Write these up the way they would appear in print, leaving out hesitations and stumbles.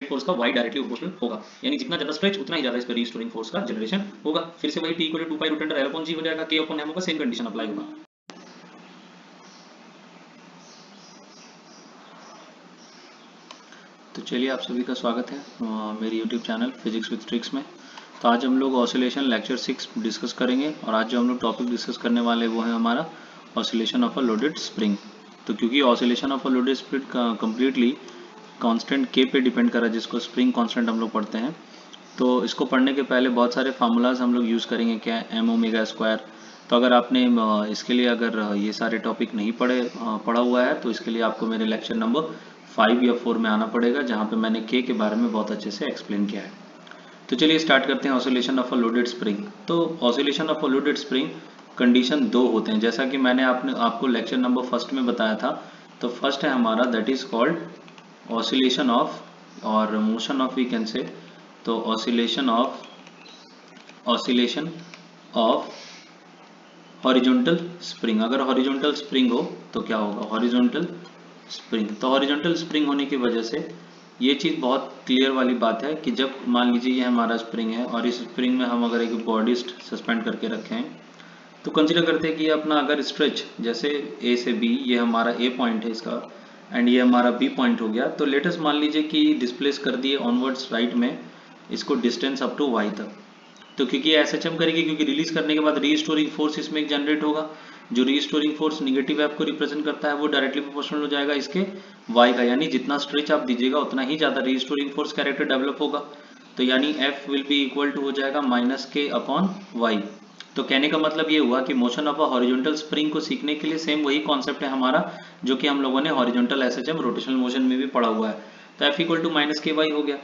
Force का y directly proportional होगा, यानी जितना ज्यादा स्ट्रेच उतना ही ज्यादा इस पर रीस्टोरिंग फोर्स का जनरेशन होगा। फिर से वही T equal to 2 pi root under L upon G हो जाएगा, K अपॉन M होगा, सेम कंडीशन अप्लाई होगा। तो चलिए आप सभी का स्वागत है मेरी YouTube channel physics with tricks में। तो आज हम लोग ऑसिलेशन लेक्चर 6 डिस्कस करेंगे और आज जो हम लोग टॉपिक डिस्कस करने वाले वो है हमारा oscillation of a loaded spring. तो क्योंकि oscillation of a loaded spring completely constant K पे डिपेंड कर रहा है, जिसको स्प्रिंग कांस्टेंट हम लोग पढ़ते हैं, तो इसको पढ़ने के पहले बहुत सारे फार्मूलाज हम लोग यूज़ करेंगे। क्या एम ओमेगा स्क्वायर। तो अगर आपने इसके लिए अगर ये सारे टॉपिक नहीं पढ़ा हुआ है तो इसके लिए आपको मेरे लेक्चर नंबर 5 या 4 में आना पड़ेगा, जहाँ पे मैंने के बारे में बहुत अच्छे से एक्सप्लेन किया है। तो चलिए स्टार्ट करते हैं oscillation of a loaded spring. तो oscillation of a loaded spring condition 2 होते हैं, जैसा कि मैंने आपको लेक्चर नंबर फर्स्ट में बताया था। तो फर्स्ट है हमारा that is called oscillation of और motion of we can say. तो ऑसिलेशन ऑफ हॉरिजॉन्टल स्प्रिंग। अगर हॉरिजॉन्टल स्प्रिंग हो तो क्या होगा, हॉरिजॉन्टल स्प्रिंग। तो हॉरिजॉन्टल स्प्रिंग होने की वजह से ये चीज़ बहुत क्लियर वाली बात है कि जब मान लीजिए ये हमारा स्प्रिंग है और इस स्प्रिंग में हम अगर एक बॉडी सस्पेंड करके रखें हैं, तो कंसिडर करते हैं कि अपना अगर स्ट्रेच जैसे ए से बी, ये हमारा ए पॉइंट है इसका एंड ये हमारा बी पॉइंट हो गया। तो लेटेस्ट मान लीजिए कि डिस्प्लेस कर दिए ऑनवर्ड्स राइट में इसको डिस्टेंस अप टू वाई तक। तो क्योंकि एसएचएम करेगी, क्योंकि रिलीज करने के बाद रीस्टोरिंग फोर्स इसमें एक जनरेट होगा। जो रीस्टोरिंग फोर्स निगेटिव वेव को रिप्रेजेंट करता है वो डायरेक्टली प्रोपोर्शनल हो जाएगा इसके वाई का, यानी जितना स्ट्रेच आप दीजिएगा उतना ही ज्यादा रीस्टोरिंग फोर्स कैरेक्टर डेवलप होगा। तो यानी F will be equal to हो जाएगा माइनस के अपॉन वाई। तो कहने का मतलब ये हुआ कि motion of a horizontal spring को सीखने के लिए सेम वही कॉन्सेप्ट है हमारा जो कि हम लोगों ने हॉरिजॉन्टल एसएचएम रोटेशनल मोशन में भी पढ़ा हुआ है। तो एफ इक्वल टू माइनस के वाई हो गया।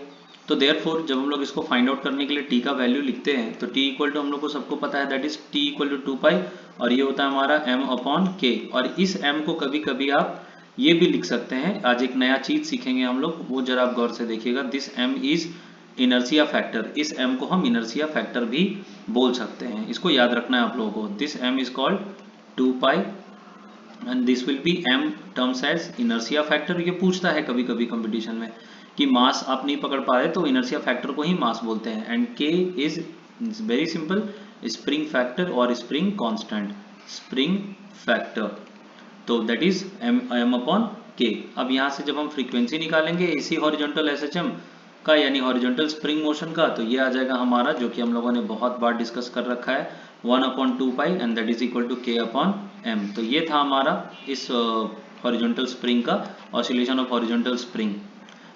तो देयरफॉर जब हम लोग इसको फाइंड आउट करने के लिए टी का वैल्यू लिखते हैं तो टी इक्वल टू हम लोग को सबको पता है that is T equal to 2 pi और ये होता है हमारा एम अपॉन के। और इस एम को कभी कभी आप ये भी लिख सकते हैं, आज एक नया चीज सीखेंगे हम लोग, वो जरा आप गौर से देखिएगा। This M is inertia factor. इस एम को हम इनर्सिया फैक्टर भी बोल सकते हैं, इसको याद रखना है आप लोगों को। This M is called 2 pi and this will be M terms as inertia factor. ये पूछता है कभी कभी कंपटीशन में कि मास आप नहीं पकड़ पा रहे तो इनर्सिया फैक्टर को ही मास बोलते हैं। एंड के is very simple, spring factor और स्प्रिंग कांस्टेंट, स्प्रिंग फैक्टर। तो दैट इज एम अपॉन के। अब यहाँ से जब हम फ्रीक्वेंसी निकालेंगे इसी हॉरिजॉन्टल एसएचएम का यानी हॉरिजॉन्टल स्प्रिंग मोशन का, तो ये आ जाएगा हमारा जो कि हम लोगों ने बहुत बार डिस्कस कर रखा है 1/2 pi and that is equal to K upon M. तो ये था हमारा इस हॉरिजॉन्टल स्प्रिंग का ऑसिलेशन ऑफ हॉरिजॉन्टल स्प्रिंग।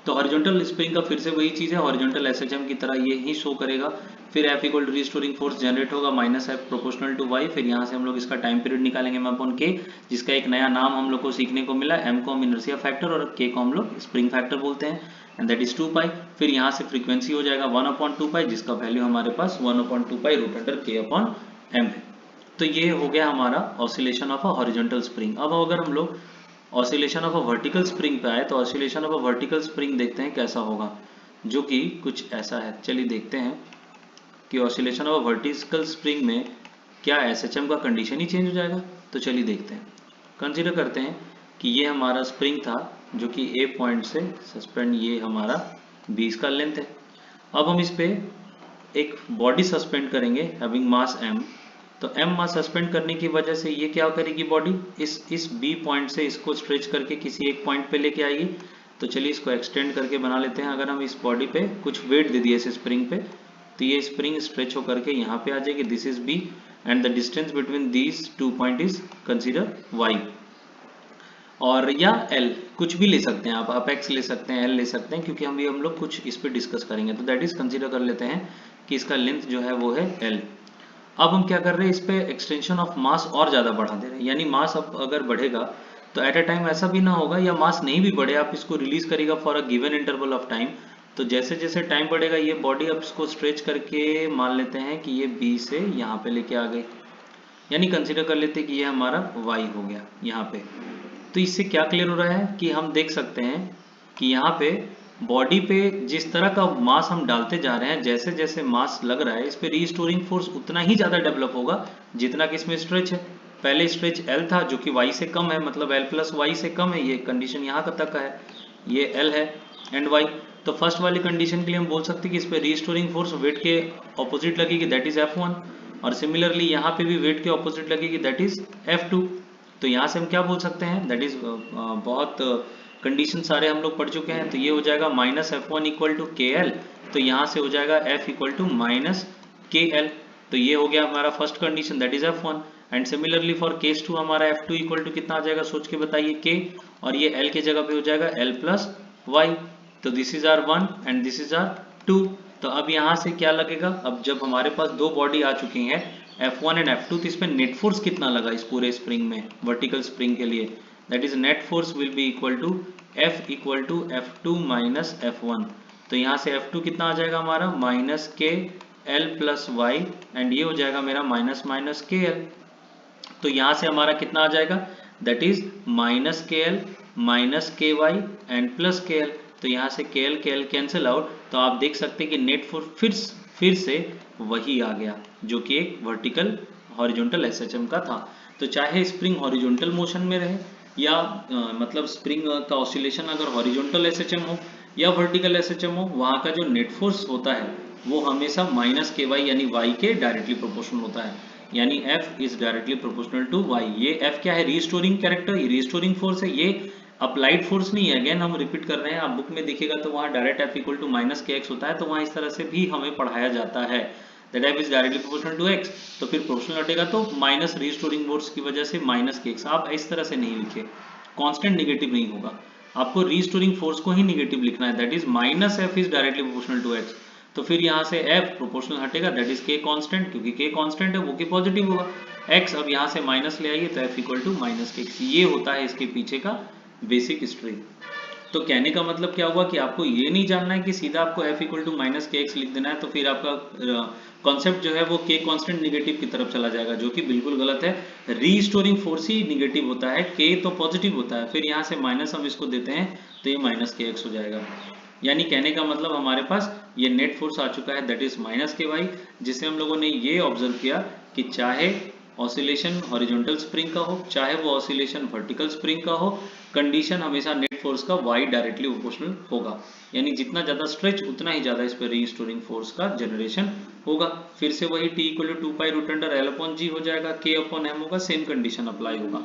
तो हॉरिजॉन्टल स्प्रिंग का फिर से वही चीज है, हॉरिजॉन्टल एसएचएम की तरह ये ही शो करेगा। फिर F equal to restoring force generate होगा minus F proportional to Y. फिर यहाँ से हम लोग इसका टाइम पीरियड निकालेंगे एम अपॉन के, जिसका एक नया नाम हम लोग को सीखने को मिला। एम को हम इनर्सिया फैक्टर और के को हम लोग स्प्रिंग फैक्टर बोलते हैं एंड दैट इज 2 पाई। फिर यहाँ से फ्रीक्वेंसी हो जाएगा 1/2 पाई, जिसका वैल्यू हमारे पास 1/2 पाई रूट अंडर के अपॉन एम है। तो ये हो गया हमारा oscillation of a horizontal spring. अब अगर हम लोग oscillation of a vertical spring पे आए तो oscillation of a vertical spring देखते हैं कैसा होगा, जो कि कुछ ऐसा है। चलिए देखते हैं कि oscillation of a vertical spring में क्या एसएचएम का कंडीशन ही चेंज हो जाएगा। तो चलिए देखते हैं। कंसीडर करते हैं कि ये हमारा स्प्रिंग था जो कि ए पॉइंट से सस्पेंड, ये हमारा 20 का लेंथ है। अब हम इस पे एक बॉडी सस्पेंड करेंगे हैविंग मास m। तो m मास सस्पेंड करने की वजह से ये क्या करेगी, बॉडी इस b पॉइंट से इसको स्ट्रेच करके किसी एक पॉइंट पे लेके आएगी। तो चलिए इसको एक्सटेंड करके बना लेते हैं। अगर हम इस बॉडी पे कुछ वेट दे दिए इस स्प्रिंग पे तो ये स्प्रिंग स्ट्रेच होकर के यहाँ पे आ जाएगी। This is b and the distance between these 2 point is consider y और या L, कुछ भी ले सकते हैं आप x ले सकते हैं, L ले सकते हैं, क्योंकि हम लोग कुछ इस पे डिस्कस करेंगे। तो दैट इज कंसीडर कर लेते हैं कि इसका लेंथ जो है वो है L। अब हम क्या कर रहे हैं, इस पे एक्सटेंशन ऑफ मास और ज्यादा बढ़ा दे रहे हैं, यानी मास अब अगर बढ़ेगा तो एट अ टाइम ऐसा भी ना होगा या मास नहीं भी बढ़े, आप इसको रिलीज करेगा for a given interval of time. तो जैसे जैसे टाइम बढ़ेगा ये बॉडी अब इसको स्ट्रेच करके मान लेते हैं कि ये B से यहाँ पे लेके आ गई, यानी कंसीडर कर लेते हैं कि ये हमारा y हो गया यहाँ पे। तो इससे क्या क्लियर हो रहा है कि हम देख सकते हैं कि यहाँ पे बॉडी पे जिस तरह का मास हम डालते जा रहे हैं, जैसे जैसे मास लग रहा है इस पे रीस्टोरिंग फोर्स उतना ही ज्यादा डेवलप होगा जितना कि इसमें स्ट्रेच है। पहले स्ट्रेच L था जो कि y से कम है, मतलब L प्लस y से कम है, ये कंडीशन यहाँ तक का है, ये L है एंड y। तो फर्स्ट वाली कंडीशन के लिए हम बोल सकते हैं कि इस पे रीस्टोरिंग फोर्स वेट के ऑपोजिट लगेगी, दैट इज F1, और सिमिलरली यहाँ पे भी वेट के ऑपोजिट लगेगी, दैट इज F2। तो यहाँ से हम क्या बोल सकते हैं, दैट इज बहुत कंडीशन सारे हम लोग पढ़ चुके हैं। तो ये हो जाएगा minus F1 equal to KL, तो यहाँ से हो जाएगा F equal to minus KL। तो ये हो गया हमारा first condition, that is F1। And similarly for case 2 हमारा F2 इक्वल टू कितना आ जाएगा, सोच के बताइए, K, और ये L के जगह पे हो जाएगा L प्लस Y। तो this is R 1 and this is R 2। तो अब यहाँ से क्या लगेगा, अब जब हमारे पास दो बॉडी आ चुकी हैं F1 एंड F2, तो इस पे नेट फोर्स कितना लगा इस पूरे स्प्रिंग में, वर्टिकल स्प्रिंग के लिए, that is net force will be equal to F equal to F2 minus F1। तो यहाँ से F2 कितना आ जाएगा हमारा, माइनस के L प्लस Y, एंड ये हो जाएगा मेरा माइनस माइनस के L। तो यहाँ से हमारा कितना आ जाएगा, दैट इज माइनस के एल माइनस के वाई एंड प्लस के एल। तो यहाँ से के एल कैंसिल आउट। तो आप देख सकते हैं कि नेट फोर्स फिर से वही आ गया जो कि एक वर्टिकल हॉरिजॉन्टल SHM का था। तो चाहे स्प्रिंग हॉरिजॉन्टल मोशन में रहे या मतलब स्प्रिंग का ऑसिलेशन अगर हॉरिजॉन्टल SHM हो या वर्टिकल SHM हो, वहाँ का जो नेट फोर्स होता है वो हमेशा माइनस के वाई यानी वाई के डायरेक्टली प्रोपोर्शनल होता है, यानी F is directly proportional to Y। ये F क्या है, रीस्टोरिंग कैरेक्टर, ये रीस्टोरिंग फोर्स है, ये अप्लाइड फोर्स नहीं है। अगेन हम रिपीट कर रहे हैं, आप बुक में देखिएगा तो वहाँ direct F equal to minus k x होता है, तो वहाँ इस तरह से भी हमें पढ़ाया जाता है, that F is directly proportional to X। तो फिर प्रोपोर्शनल हटेगा तो माइनस रीस्टोरिंग फोर्स की वजह से माइनस के एक्स। आप इस तरह से नहीं लिखे, कांस्टेंट नेगेटिव नहीं होगा, आपको रीस्टोरिंग फोर्स को ही नेगेटिव लिखना है, that is minus F is directly proportional to X। तो फिर यहाँ से F प्रोपोर्शनल हटेगा, दैट इज K कांस्टेंट, क्योंकि K कांस्टेंट है वो K पॉजिटिव होगा। X अब यहाँ से माइनस ले आइए तो F equal to minus k x. ये होता है इसके पीछे का बेसिक हिस्ट्री। तो कहने का मतलब क्या हुआ कि आपको ये नहीं जानना है कि सीधा आपको F equal to minus k x लिख देना है, तो फिर आपका कॉन्सेप्ट जो है वो K कांस्टेंट निगेटिव की तरफ चला जाएगा, जो कि बिल्कुल गलत है। रीस्टोरिंग फोर्स ही निगेटिव होता है, K तो पॉजिटिव होता है। फिर यहाँ से माइनस हम इसको देते हैं तो ये माइनस के एक्स हो जाएगा। यानी कहने का मतलब हमारे पास ये नेट फोर्स आ चुका है, दैट इज माइनस के वाई, जिससे हम लोगों ने ये ऑब्जर्व किया कि चाहे ऑसिलेशन हॉरिजॉन्टल स्प्रिंग का हो चाहे वो ऑसिलेशन वर्टिकल स्प्रिंग का हो, कंडीशन हमेशा नेट फोर्स का वाई डायरेक्टली प्रोपोर्शनल होगा। यानी जितना ज्यादा स्ट्रेच उतना ही ज्यादा इस पर रीस्टोरिंग फोर्स का जनरेशन होगा। फिर से वही T equal to 2 pi root under L upon G हो जाएगा, K अपॉन M होगा, सेम कंडीशन अप्लाई होगा।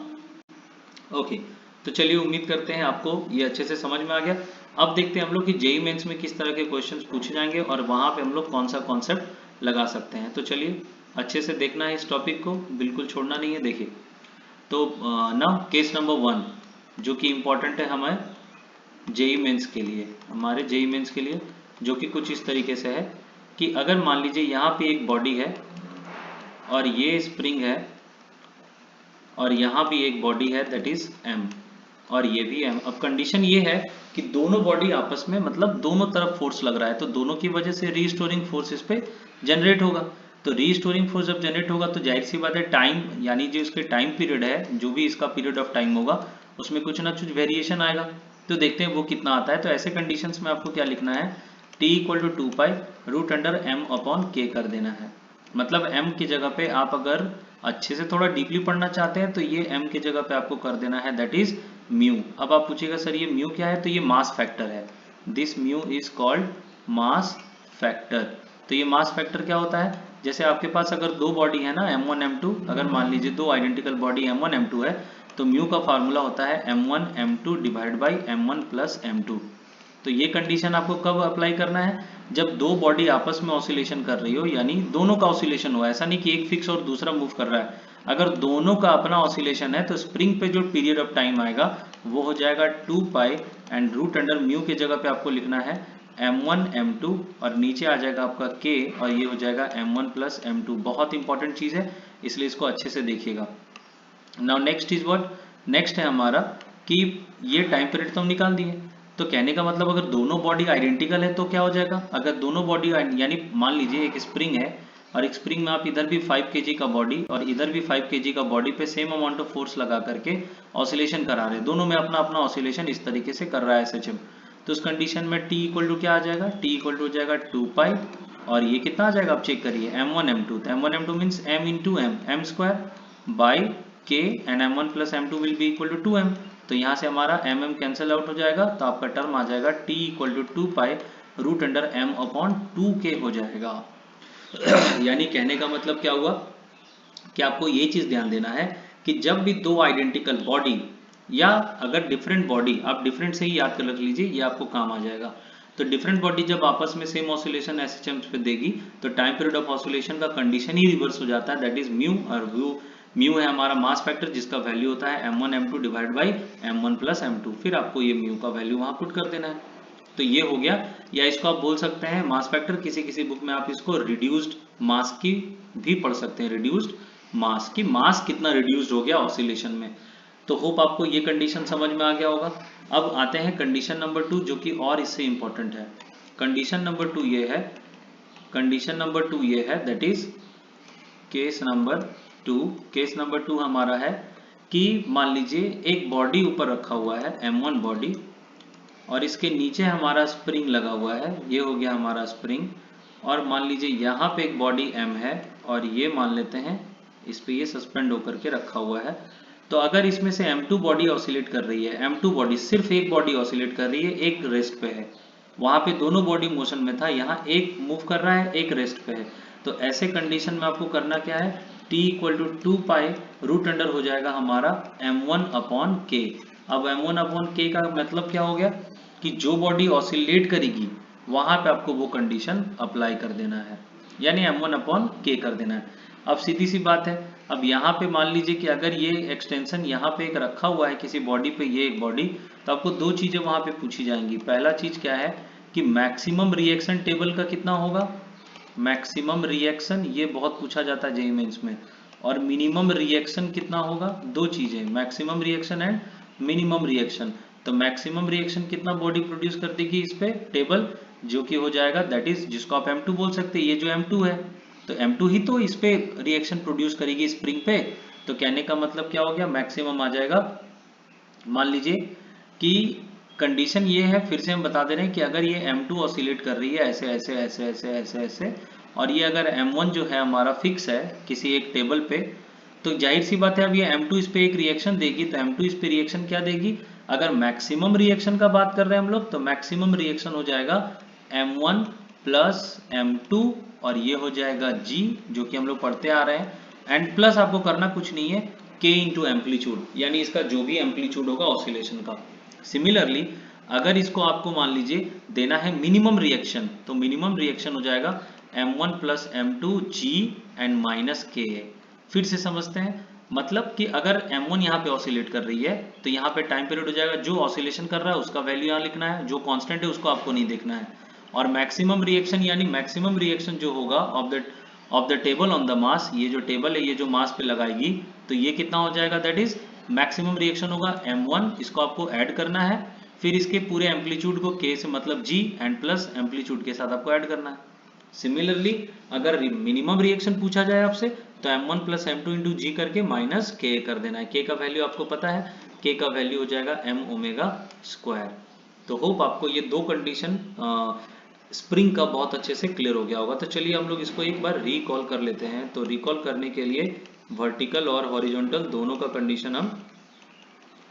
ओके, तो चलिए उम्मीद करते हैं आपको ये अच्छे से समझ में आ गया। अब देखते हैं हम लोग कि जेईई मेंस में किस तरह के क्वेश्चंस पूछे जाएंगे और वहां पे हम लोग कौन सा कॉन्सेप्ट लगा सकते हैं। तो चलिए अच्छे से देखना है इस टॉपिक को, बिल्कुल छोड़ना नहीं है। देखिए तो ना केस नंबर 1 जो कि इम्पोर्टेंट है हमें जेईई मेंस के लिए, हमारे जेईई मेंस के लिए, जो कि कुछ इस तरीके से है कि अगर मान लीजिए यहाँ पे एक बॉडी है और ये स्प्रिंग है और यहाँ भी एक बॉडी है दैट इज M और ये भी M। अब कंडीशन ये है कि दोनों बॉडी आपस में मतलब दोनों तरफ फोर्स लग रहा है, तो दोनों की वजह से रीस्टोरिंग फोर्स इस पे जनरेट होगा। तो रीस्टोरिंग फोर्स जब जनरेट होगा तो जाहिर सी बात है टाइम, यानी जो इसके टाइम पीरियड है, जो भी इसका पीरियड ऑफ टाइम होगा उसमें कुछ ना कुछ वेरिएशन आएगा। तो देखते हैं वो कितना आता है। तो ऐसे कंडीशंस में आपको क्या लिखना है, T equal to 2 pi root under M upon K कर देना है। मतलब M की जगह पे आप अगर अच्छे से थोड़ा डीपली पढ़ना चाहते हैं तो ये M की जगह पे आपको कर देना है दैट इज म्यू। अब आप पूछिएगा सर ये म्यू क्या है, तो ये मास फैक्टर है, this mu is called mass factor. तो ये मास फैक्टर क्या होता है, जैसे आपके पास अगर दो बॉडी है ना M1 M2, अगर मान लीजिए दो आइडेंटिकल बॉडी M1 M2 है तो म्यू का फार्मूला होता है M1 M2 divide by M1 plus M2। तो ये कंडीशन आपको कब अप्लाई करना है, जब दो बॉडी आपस में ऑसिलेशन कर रही हो, यानी दोनों का ऑसिलेशन हो, ऐसा नहीं कि एक फिक्स और दूसरा मूव कर रहा है। अगर दोनों का अपना ऑसिलेशन है तो स्प्रिंग पे जो पीरियड ऑफ टाइम आएगा वो हो जाएगा 2 pi and root under mu की जगह पे आपको लिखना है M1 M2 और नीचे आ जाएगा आपका K और ये हो जाएगा M1 प्लस M2। बहुत इंपॉर्टेंट चीज है इसलिए इसको अच्छे से देखिएगा। Now next is what, next है हमारा कि ये टाइम पीरियड तो हम निकाल दिए। तो कहने का मतलब अगर दोनों बॉडी आइडेंटिकल है तो क्या हो जाएगा, अगर दोनों बॉडी यानी मान लीजिए एक स्प्रिंग है और एक स्प्रिंग में आप इधर भी 5 kg का बॉडी और इधर भी 5 kg का बॉडी पे सेम अमाउंट ऑफ फोर्स लगा करके ऑसिलेशन करा रहे हैं, दोनों में अपना अपना ऑसिलेशन इस तरीके से कर रहा है SHM। तो उस कंडीशन में T इक्वल टू क्या आ जाएगा, T इक्वल टू हो जाएगा 2 पाई और ये कितना आ जाएगा आप चेक करिए M1 M2। तो M1 M2 means M into M, M square by K and M1 plus M2 will be equal to 2M। तो यहाँ से हमारा mm कैंसिल आउट हो जाएगा, तो आपका टर्म आ जाएगा t equal to 2 pi root under m upon 2k हो जाएगा। यानी कहने का मतलब क्या हुआ कि आपको ये चीज ध्यान देना है कि जब भी दो आइडेंटिकल बॉडी या अगर डिफरेंट बॉडी, आप डिफरेंट से ही याद कर रख लीजिए, ये आपको काम आ जाएगा। तो डिफरेंट बॉडी जब आपस में सेम ऑसिलेशन एसएचएम पे देगी तो टाइम पीरियड ऑफ ऑसिलेशन का कंडीशन ही रिवर्स हो जाता है, दैट इज म्यू। और म्यू है हमारा मास फैक्टर जिसका वैल्यू होता है m1 m2 divide by m1 plus m2। फिर आपको ये म्यू का वैल्यू वहां पुट कर देना है। तो ये हो गया, या इसको आप बोल सकते हैं मास फैक्टर, किसी किसी बुक में आप इसको रिड्यूस्ड मास की भी पढ़ सकते हैं, रिड्यूस्ड मास की मास कितना रिड्यूस्ड हो गया ऑसिलेशन में। तो होप आपको ये कंडीशन समझ में आ गया होगा। अब आते हैं कंडीशन नंबर 2 जो कि और इससे इंपॉर्टेंट है। कंडीशन नंबर 2 ये है, कंडीशन नंबर 2 ये है, that is case number 2। Case number 2 हमारा है कि मान लीजिए एक बॉडी ऊपर रखा हुआ है m1 बॉडी, और इसके नीचे हमारा स्प्रिंग लगा हुआ है, ये हो गया हमारा स्प्रिंग। और मान लीजिए यहाँ पे एक बॉडी m है और ये मान लेते हैं इस पे ये सस्पेंड होकर के रखा हुआ है। तो अगर इसमें से m2 बॉडी ऑसिलेट कर रही है, m2 बॉडी सिर्फ एक बॉडी ऑसिलेट कर रही है, एक रेस्ट पे है, वहां पे दोनों बॉडी मोशन में था, यहाँ एक मूव कर रहा है, एक रेस्ट पे है। तो ऐसे कंडीशन में आपको करना क्या है, t equal to 2 pi root under हो जाएगा हमारा m1 अपॉन k। अब m1 अपॉन k का मतलब क्या हो गया कि जो बॉडी ऑसिलेट करेगी वहां पे आपको वो कंडीशन अप्लाई कर देना है, यानी m1 अपॉन k कर देना है। अब सीधी सी बात है, अब यहाँ पे मान लीजिए कि अगर ये एक्सटेंशन यहाँ पे एक रखा हुआ है किसी बॉडी पे, ये एक बॉडी, तो आपको दो चीजें वहां पे पूछी जाएंगी। पहला चीज क्या है कि मैक्सिमम रिएक्शन टेबल का कितना होगा, मैक्सिमम रिएक्शन, ये बहुत पूछा जाता है जेईई मेंस में। और मिनिमम रिएक्शन कितना होगा, दो चीजें, maximum reaction and minimum reaction. तो मैक्सिमम रिएक्शन कितना बॉडी प्रोड्यूस कर देगी इस पे टेबल, जो कि हो जाएगा दैट इज, जिसको आप m2 बोल सकते हैं, ये जो m2 है, तो m2 ही तो इस पे रिएक्शन प्रोड्यूस करेगी स्प्रिंग पे। तो कहने का मतलब क्या हो गया, मैक्सिमम आ जाएगा। मान लीजिए कि कंडीशन ये है, फिर से हम बता दे रहे हैं कि अगर ये m2 ऑसिलेट कर रही है ऐसे ऐसे ऐसे ऐसे ऐसे ऐसे, और ये अगर m1 जो है हमारा फिक्स है किसी एक टेबल पे, तो जाहिर सी बात है अब ये m2 इस पे एक रिएक्शन देगी, तो m2 इस पे रिएक्शन क्या देगी, अगर मैक्सिमम रिएक्शन का बात कर रहे हैं हम लोग, तो मैक्सिमम रिएक्शन हो जाएगा m1 प्लस m2, और ये हो जाएगा g जो कि हम लोग पढ़ते आ रहे हैं, एंड प्लस आपको करना कुछ नहीं है k इंटू एम्पलीट्यूड, यानी इसका जो भी एम्पलीट्यूड होगा ऑसिलेशन का। सिमिलरली अगर इसको आपको मान लीजिए देना है मिनिमम रिएक्शन, तो मिनिमम रिएक्शन हो जाएगा m1 plus m2 g and minus k। फिर से समझते हैं, मतलब कि अगर m1 यहाँ पे ऑसिलेट कर रही है तो यहाँ पे टाइम पीरियड हो जाएगा, जो ऑसिलेशन कर रहा है उसका वैल्यू यहाँ लिखना है, जो कांस्टेंट है उसको आपको नहीं देखना है। और मैक्सिमम रिएक्शन, यानी मैक्सिमम रिएक्शन जो होगा of the table on the mass, ये जो टेबल है ये जो मास पे लगाएगी, तो ये कितना हो जाएगा, दैट इज मैक्सिमम रिएक्शन होगा m1, इसको आपको ऐड करना है, फिर इसके पूरे एम्पलीट्यूड को k से मतलब g एंड प्लस एम्पलीट्यूड के साथ आपको ऐड करना है। सिमिलरली अगर मिनिमम रिएक्शन पूछा जाए आपसे, तो m1 प्लस m2 इंटू जी करके माइनस k कर देना है। k का वैल्यू आपको पता है, k का वैल्यू हो जाएगा m ओमेगा स्क्वायर। तो होप आपको ये दो कंडीशन स्प्रिंग का बहुत अच्छे से क्लियर हो गया होगा। तो चलिए हम लोग इसको एक बार रिकॉल कर लेते हैं। तो रिकॉल करने के लिए वर्टिकल और हॉरिजॉन्टल दोनों का कंडीशन हम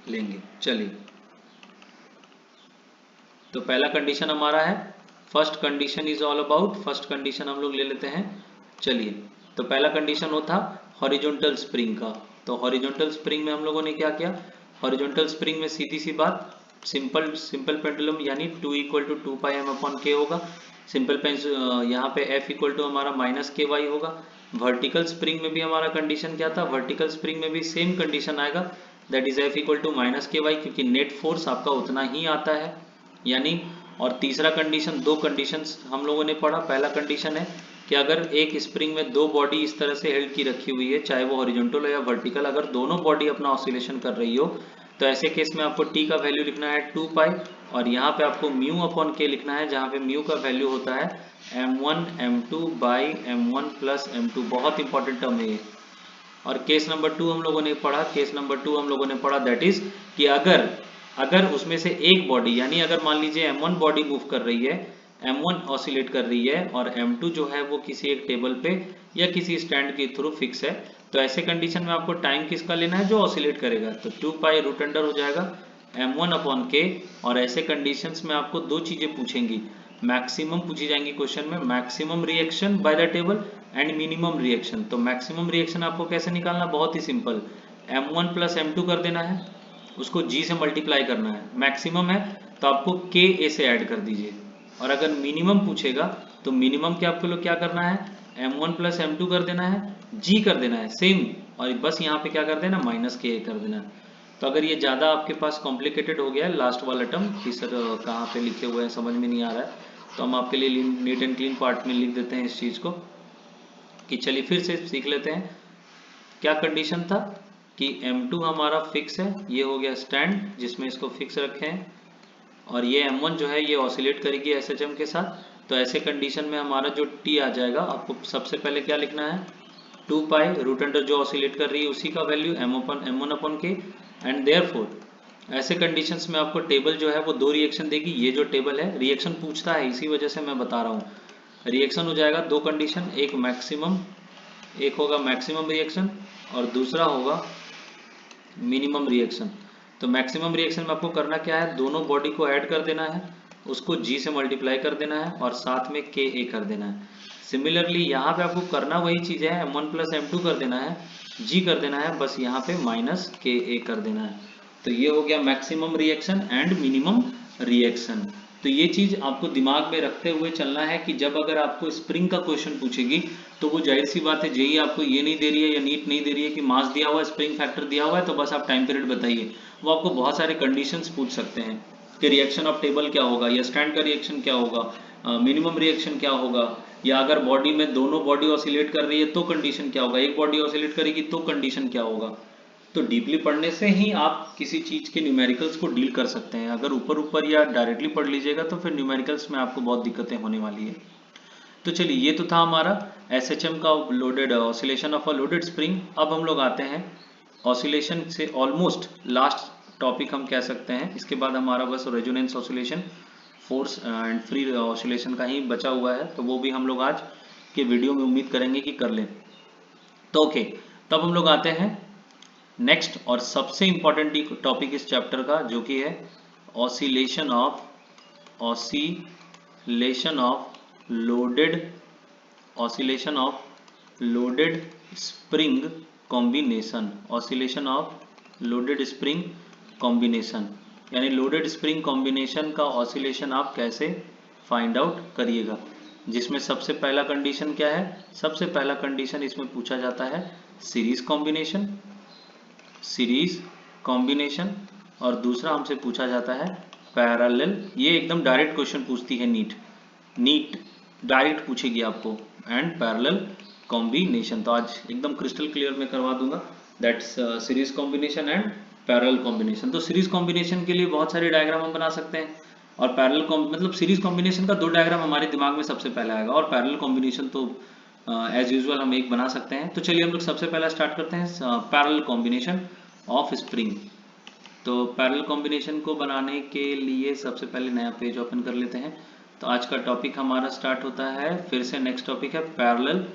लेंगे। चलिए, तो पहला कंडीशन हमारा है, first condition is all about, first condition हम लोग ले लेते हैं। चलिए, तो पहला कंडीशन वो था हॉरिजॉन्टल स्प्रिंग का। तो हॉरिजॉन्टल स्प्रिंग में हम लोगों ने क्या किया, हॉरिजॉन्टल स्प्रिंग में सीधी सी बात, सिंपल पेंडुलम यानी 2 equal to 2 pi m upon k होगा। सिंपल पेंस यहाँ पे f इक्वल टू हमारा माइनस ky होगा। वर्टिकल स्प्रिंग में भी हमारा कंडीशन क्या था, वर्टिकल स्प्रिंग में भी सेम कंडीशन आएगा, that is f equal to minus ky, क्योंकि नेट फोर्स आपका उतना ही आता है, यानी। और तीसरा कंडीशन, दो कंडीशंस हम लोगों ने पढ़ा। पहला कंडीशन है कि अगर एक स्प्रिंग में दो बॉडी इस तरह से हेल्ड की रखी हुई है, चाहे वो हॉरिजॉन्टल हो या वर्टिकल, अगर दोनों बॉडी अपना ऑसिलेशन कर रही हो, तो ऐसे केस में आपको t का वैल्यू लिखना है 2 पाई, और यहाँ पे आपको म्यू अपॉन k लिखना है, जहाँ पे म्यू का वैल्यू होता है m1 m2 by m1 plus m2। बहुत इंपॉर्टेंट टर्म है ये। और केस नंबर 2 हम लोगों ने पढ़ा, केस नंबर 2 हम लोगों ने पढ़ा दैट इज कि अगर उसमें से एक बॉडी, यानी अगर मान लीजिए m1 बॉडी मूव कर रही है, m1 ऑसिलेट कर रही है, और m2 जो है वो किसी एक टेबल पे या किसी स्टैंड के थ्रू फिक्स है, तो ऐसे कंडीशन में आपको टाइम किसका लेना है, जो ऑसिलेट करेगा, तो 2 पाई रूट अंडर हो जाएगा m1 अपॉन के। और ऐसे कंडीशंस में आपको दो चीजें पूछेंगी, मैक्सिमम पूछी जाएंगी क्वेश्चन में, maximum reaction by the table and minimum reaction. तो मैक्सिमम रिएक्शन आपको कैसे निकालना, बहुत ही सिंपल, m1 प्लस m2 कर देना है, उसको g से मल्टीप्लाई करना है, मैक्सिमम है तो आपको k a से ऐड कर दीजिए। और अगर मिनिमम पूछेगा तो मिनिमम के आपको लोग क्या करना है, m1 प्लस m2 कर देना है, g कर देना है सेम, और बस यहाँ पे क्या कर देना, माइनस के कर देना है। तो अगर ये ज़्यादा आपके पास कॉम्प्लिकेटेड हो गया है लास्ट वाला टर्म कि सर कहाँ पे लिखे हुए हैं समझ में नहीं आ रहा है, तो हम आपके लिए नीट एंड क्लीन पार्ट में लिख देते हैं इस चीज़ को, कि चलिए फिर से सीख लेते हैं। क्या कंडीशन था कि m2 हमारा फिक्स है, ये हो गया स्टैंड जिसमें इसको फिक्स रखे हैं, और ये m1 जो है ये ऑसिलेट करेगी SHM के साथ। तो ऐसे कंडीशन में हमारा जो t आ जाएगा, आपको सबसे पहले क्या लिखना है, 2 पाई रूट अंडर जो ऑसिलेट कर रही है उसी का वैल्यू m1 अपॉन के, एंड देयरफॉर ऐसे कंडीशंस में आपको टेबल जो है वो दो रिएक्शन देगी। ये जो टेबल है रिएक्शन पूछता है, इसी वजह से मैं बता रहा हूँ, रिएक्शन हो जाएगा दो कंडीशन, एक होगा मैक्सिमम रिएक्शन और दूसरा होगा मिनिमम रिएक्शन। तो मैक्सिमम रिएक्शन में आपको करना क्या है, दोनों बॉडी को ऐड कर देना है, उसको g से मल्टीप्लाई कर देना है और साथ में ka कर देना है। सिमिलरली यहाँ पे आपको करना वही चीज़ है, m1 प्लस m2 कर देना है, g कर देना है, बस यहाँ पे माइनस ka कर देना है। तो ये हो गया maximum reaction and minimum reaction. तो ये चीज़ आपको दिमाग में रखते हुए चलना है कि जब अगर आपको स्प्रिंग का क्वेश्चन पूछेगी तो वो जाहिर सी बात है, जेई आपको ये नहीं दे रही है या नीट नहीं दे रही है कि मास दिया हुआ है, स्प्रिंग फैक्टर दिया हुआ है, तो बस आप टाइम पीरियड बताइए। वो आपको बहुत सारे कंडीशंस पूछ सकते हैं कि रिएक्शन ऑफ टेबल क्या होगा, या स्टैंड का रिएक्शन क्या होगा, मिनिमम रिएक्शन क्या होगा, या अगर बॉडी में दोनों बॉडी ऑसिलेट कर रही है तो कंडीशन क्या होगा, एक बॉडी ऑसिलेट करेगी तो कंडीशन क्या होगा। तो डीपली पढ़ने से ही आप किसी चीज़ के न्यूमेरिकल्स को डील कर सकते हैं। अगर ऊपर ऊपर या डायरेक्टली पढ़ लीजिएगा तो फिर न्यूमेरिकल्स में आपको बहुत दिक्कतें होने वाली है। तो चलिए ये तो था हमारा SHM का loaded oscillation of a loaded spring. अब हम लोग आते हैं ऑसिलेशन से ऑलमोस्ट लास्ट टॉपिक हम कह सकते हैं, इसके बाद हमारा बस resonance oscillation, force and free oscillation का ही बचा हुआ है, तो वो भी हम लोग आज के वीडियो में उम्मीद करेंगे कि कर लें। तो ओके, तब हम लोग आते हैं नेक्स्ट और सबसे इंपॉर्टेंट टॉपिक इस चैप्टर का, जो कि है oscillation of loaded spring combination. Oscillation of loaded spring combination यानी लोडेड स्प्रिंग कॉम्बिनेशन का ऑसिलेशन आप कैसे फाइंड आउट करिएगा, जिसमें सबसे पहला कंडीशन क्या है, सबसे पहला कंडीशन इसमें पूछा जाता है सीरीज कॉम्बिनेशन, और दूसरा हमसे पूछा जाता है पैरेलल। ये एकदम डायरेक्ट क्वेश्चन पूछती है नीट डायरेक्ट पूछेगी आपको, एंड पैरेलल कॉम्बिनेशन। तो आज एकदम क्रिस्टल क्लियर में करवा दूंगा, that's series combination and parallel combination. तो सीरीज कॉम्बिनेशन के लिए बहुत सारे डायग्राम हम बना सकते हैं, और पैरेलल मतलब सीरीज कॉम्बिनेशन का दो डायग्राम हमारे दिमाग में सबसे पहले आएगा, और पैरेलल कॉम्बिनेशन तो एज यूजुअल हम एक बना सकते हैं। तो चलिए हम लोग सबसे पहला स्टार्ट करते हैं पैरेलल कॉम्बिनेशन ऑफ स्प्रिंग। तो पैरेलल कॉम्बिनेशन को बनाने के लिए सबसे पहले नया पेज ओपन कर लेते हैं। तो आज का टॉपिक हमारा स्टार्ट होता है, फिर से नेक्स्ट टॉपिक है पैरेलल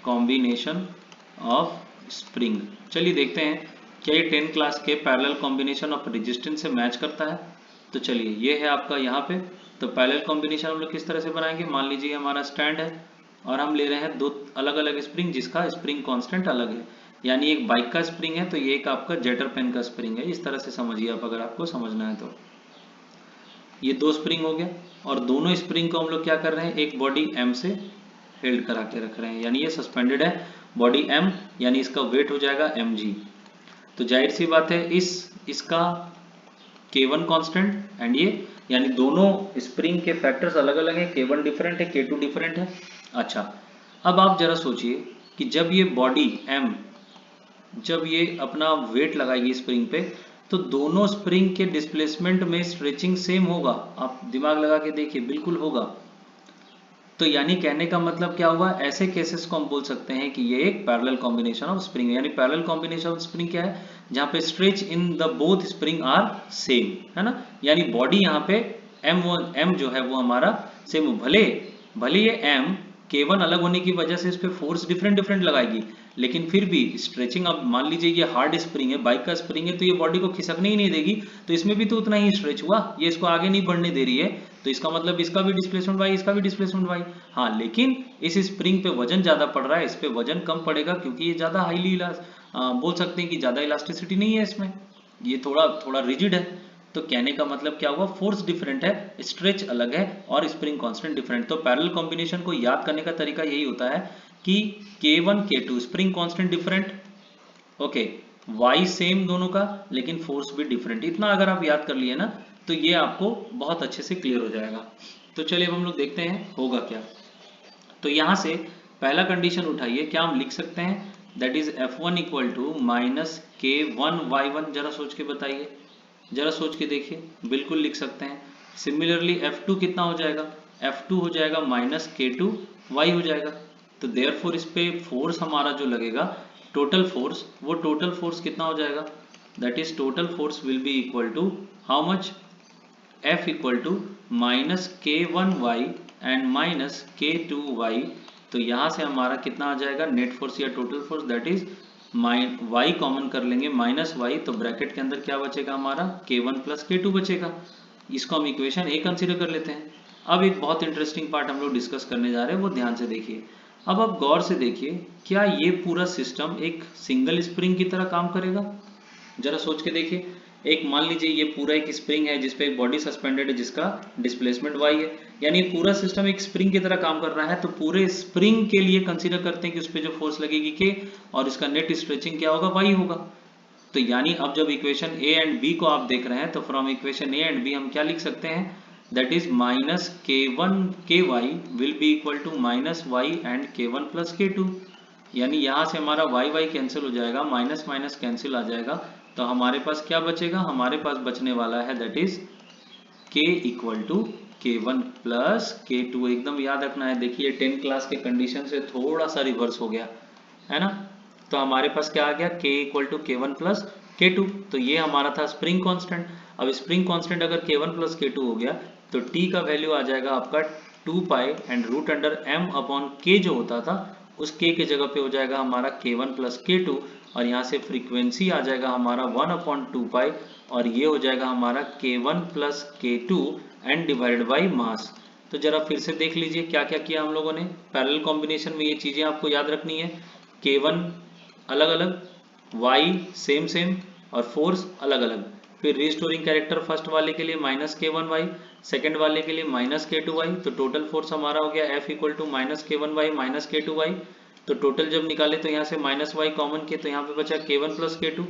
कॉम्बिनेशन ऑफ स्प्रिंग। चलिए देखते हैं क्या ये 10 क्लास के पैरेलल कॉम्बिनेशन ऑफ रेजिस्टेंस से मैच करता है। तो चलिए ये है आपका यहाँ पे। तो पैरेलल कॉम्बिनेशन हम लोग किस तरह से बनाएंगे, मान लीजिए हमारा स्टैंड है और हम ले रहे हैं दो अलग अलग स्प्रिंग जिसका स्प्रिंग कांस्टेंट अलग है, यानी एक बाइक का स्प्रिंग है तो ये एक आपका जेटर पेन का स्प्रिंग है। इस तरह से समझिए आप, अगर आपको समझना है तो। ये दो स्प्रिंग हो गया, और दोनों स्प्रिंग को हम लोग क्या कर रहे हैं, एक बॉडी M से हेल्ड करा के रख रहे हैं, यानी ये सस्पेंडेड है बॉडी M, यानी इसका वेट हो जाएगा mg। तो जाहिर सी बात है इसका K1 कांस्टेंट एंड ये, यानी दोनों स्प्रिंग के फैक्टर्स अलग अलग हैं, K1 डिफरेंट है, K2 डिफरेंट है। अच्छा, अब आप जरा सोचिए कि जब ये बॉडी M जब ये अपना वेट लगाएगी स्प्रिंग पे, तो दोनों स्प्रिंग के डिस्प्लेसमेंट में स्ट्रेचिंग सेम होगा। आप दिमाग लगा के देखिए, बिल्कुल होगा। तो यानी कहने का मतलब क्या हुआ, ऐसे केसेस को हम बोल सकते हैं कि ये एक पैरेलल कॉम्बिनेशन ऑफ स्प्रिंग, यानी पैरेलल कॉम्बिनेशन ऑफ स्प्रिंग क्या है, जहां पे stretch in the both spring are same, है ना। यानी बॉडी यहाँ पे M जो है वो हमारा सेम, भले ये M K1 अलग होने की वजह से इस पे फोर्स डिफरेंट लगाएगी, लेकिन फिर भी स्ट्रेचिंग, अब मान लीजिए ये हार्ड स्प्रिंग है, बाइक का स्प्रिंग है, तो ये बॉडी को खिसकने ही नहीं देगी, तो इसमें भी तो उतना ही स्ट्रेच हुआ, ये इसको आगे नहीं बढ़ने दे रही है, तो इसका मतलब इसका भी डिस्प्लेसमेंट वाई, इसका भी डिस्प्लेसमेंट वाई। हाँ, लेकिन इस स्प्रिंग पे वजन ज्यादा पड़ रहा है, इस पे वजन कम पड़ेगा, क्योंकि ये ज्यादा हाईली बोल सकते हैं कि ज्यादा इलास्टिसिटी नहीं है इसमें, ये थोड़ा थोड़ा रिजिड है। तो कहने का मतलब क्या हुआ, फोर्स डिफरेंट है, स्ट्रेच अलग है और स्प्रिंग कांस्टेंट डिफरेंट। तो पैरेलल कॉम्बिनेशन को याद करने का तरीका यही होता है कि K1 K2 spring constant different, okay, Y same दोनों का, लेकिन फोर्स भी डिफरेंट। इतना अगर आप याद कर लिए ना, तो ये आपको बहुत अच्छे से क्लियर हो जाएगा। तो चलिए अब हम लोग देखते हैं होगा क्या। तो यहां से पहला कंडीशन उठाइए, क्या हम लिख सकते हैं, that is F1 equal to minus K1Y1। जरा सोच के बताइए, जरा सोच के देखिए, बिल्कुल लिख सकते हैं। सिमिलरली F2 कितना हो जाएगा, F2 हो जाएगा माइनस K2Y हो जाएगा। तो देयरफॉर इस पे फोर्स हमारा जो लगेगा, टोटल फोर्स, वो टोटल फोर्स कितना हो जाएगा, that is total force will be equal to how much, F equal to minus K1Y and minus K2Y। तो यहां से हमारा कितना आ जाएगा, नेट फोर्स या total force, that is y common कर लेंगे माइनस y, तो ब्रैकेट के अंदर क्या बचेगा हमारा, K1 प्लस K2 बचेगा। इसको हम इक्वेशन ए कंसीडर कर लेते हैं। अब एक बहुत इंटरेस्टिंग पार्ट हम लोग डिस्कस करने जा रहे हैं, वो ध्यान से देखिए। अब आप गौर से देखिए, क्या ये पूरा सिस्टम एक सिंगल स्प्रिंग की तरह काम करेगा, जरा सोच के देखिए। एक मान लीजिए ये पूरा एक स्प्रिंग है जिसपे एक बॉडी सस्पेंडेड है जिसका डिस्प्लेसमेंट y है, यानी पूरा सिस्टम एक स्प्रिंग की तरह काम कर रहा है। तो पूरे स्प्रिंग के लिए कंसीडर करते हैं कि उस पर जो फोर्स लगेगी k, और इसका नेट स्ट्रेचिंग क्या होगा, y होगा। तो यानी अब जब इक्वेशन ए एंड बी को आप देख रहे हैं, तो from equation A and B हम क्या लिख सकते हैं, that is minus K1 KY will be equal to minus y and K1 plus K2। यानी यहां से हमारा y कैंसिल हो जाएगा, माइनस माइनस कैंसिल आ जाएगा, तो हमारे पास क्या बचेगा, हमारे पास बचने वाला है that is k equal to K1 plus K2। एकदम याद रखना है, देखिए 10 क्लास के कंडीशन से थोड़ा सा रिवर्स हो गया है ना। तो हमारे पास क्या आ गया, k equal to K1 plus K2। तो ये हमारा था स्प्रिंग कांस्टेंट। अब स्प्रिंग कांस्टेंट अगर K1 प्लस K2 हो गया, तो t का वैल्यू आ जाएगा आपका 2 pi and root under m upon k जो होता था, उस k के जगह पे हो जाएगा हमारा K1 प्लस K2, और यहाँ से फ्रीक्वेंसी आ जाएगा हमारा 1 अपॉन 2 पाई, और ये हो जाएगा हमारा K1 plus K2 and divided by mass. तो जरा फिर से देख लीजिए क्या क्या किया हम लोगों ने। पैरेलल कॉम्बिनेशन में ये चीजें आपको याद रखनी है, K1 अलग अलग, y सेम सेम, और फोर्स अलग अलग। फिर रिस्टोरिंग कैरेक्टर फर्स्ट वाले के लिए माइनस K1y, सेकेंड वाले के लिए माइनस K2y। तो टोटल फोर्स हमारा हो गया F equal to minus K1y minus K2y। तो टोटल जब निकाले तो यहाँ से माइनस y कॉमन किए, तो यहाँ पे बचा K1 प्लस K2।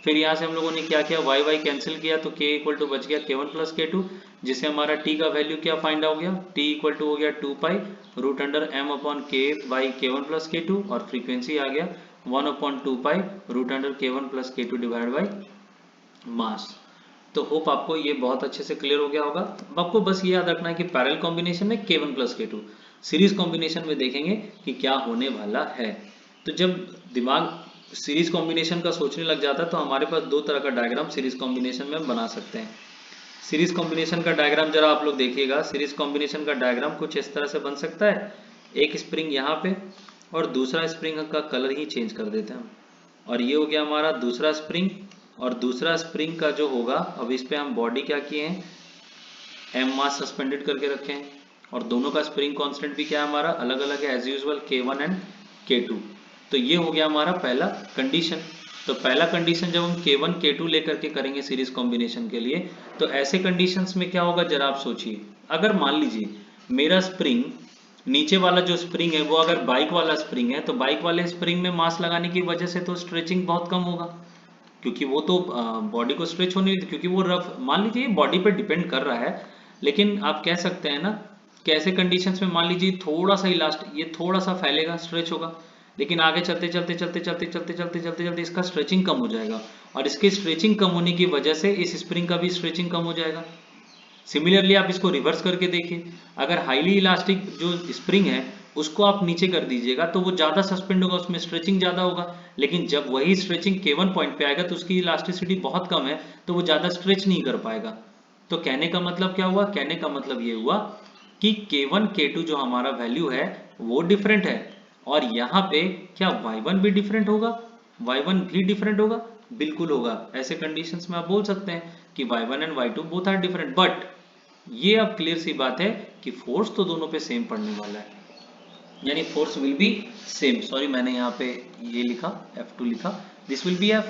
फिर यहाँ से हम लोगों ने क्या किया, y कैंसिल किया, तो k इक्वल टू बच गया K1 प्लस K2, जिससे हमारा t का वैल्यू क्या फाइंड आउट हो गया, t इक्वल टू हो गया 2 pi root under m upon k by K1 plus K2, और फ्रीक्वेंसी आ गया 1 upon 2 pi root under K1 plus K2 divide by mass. तो होप आपको ये बहुत अच्छे से क्लियर हो गया होगा। अब आपको बस ये याद रखना है कि पैरेलल कॉम्बिनेशन में K1 plus K2, series combination में देखेंगे कि क्या होने वाला है। तो जब दिमाग सीरीज कॉम्बिनेशन का सोचने लग जाता है, तो हमारे पास दो तरह का डायग्राम सीरीज कॉम्बिनेशन में बना सकते हैं। सीरीज कॉम्बिनेशन का डायग्राम जरा आप लोग देखिएगा। सीरीज कॉम्बिनेशन का डायग्राम कुछ इस तरह से बन सकता है, एक स्प्रिंग यहाँ पे और दूसरा स्प्रिंग का कलर ही चेंज कर देते हैं हम, और ये हो गया हमारा दूसरा स्प्रिंग। और दूसरा स्प्रिंग का जो होगा, अब इस पे हम बॉडी क्या किए हैं, m मास सस्पेंडेड करके रखे हैं, और दोनों का स्प्रिंग कांस्टेंट भी क्या है हमारा अलग अलग है as usual, K1 and K2। तो ये हो गया हमारा पहला कंडीशन। तो पहला कंडीशन जब हम K1 K2 लेकर के करेंगे सीरीज कॉम्बिनेशन के लिए, तो ऐसे कंडीशंस में क्या होगा जरा आप सोचिए। अगर मान लीजिए मेरा स्प्रिंग, नीचे वाला जो स्प्रिंग है वो अगर बाइक वाला स्प्रिंग है, तो बाइक वाले स्प्रिंग में मास लगाने की वजह से तो स्ट्रेचिंग बहुत कम होगा, क्योंकि वो तो बॉडी को स्ट्रेच होने, क्योंकि वो रफ, मान लीजिए बॉडी पे डिपेंड कर रहा है। लेकिन आप कह सकते हैं ना कि ऐसे कंडीशंस में मान लीजिए थोड़ा सा इलास्टिक, ये थोड़ा सा फैलेगा, स्ट्रेच होगा, लेकिन आगे चलते चलते चलते चलते चलते चलते चलते चलते इसका स्ट्रेचिंग कम हो जाएगा, और इसकी स्ट्रेचिंग कम होने की वजह से इस स्प्रिंग का भी स्ट्रेचिंग कम हो जाएगा। सिमिलरली आप इसको रिवर्स करके देखिए, अगर हाईली इलास्टिक जो स्प्रिंग है उसको आप नीचे कर दीजिएगा, तो वो ज्यादा सस्पेंड होगा, उसमें स्ट्रेचिंग ज्यादा होगा। लेकिन जब वही स्ट्रेचिंग K1 पॉइंट पे आएगा तो उसकी इलास्टिसिटी बहुत कम है, तो वो ज्यादा स्ट्रेच नहीं कर पाएगा। तो कहने का मतलब क्या हुआ, कहने का मतलब ये हुआ कि K1 K2 जो हमारा वैल्यू है वो डिफरेंट है, और यहाँ पे क्या Y1 भी डिफरेंट होगा, Y1 भी डिफरेंट होगा, बिल्कुल होगा। ऐसे कंडीशंस में आप बोल सकते हैं कि Y1 and Y2 both are different, but ये अब क्लियर सी बात है कि फोर्स तो दोनों पे सेम पड़ने वाला है, यानी force will B same. Sorry, मैंने यहाँ पे ये लिखा F2 लिखा, दिस विल बी F।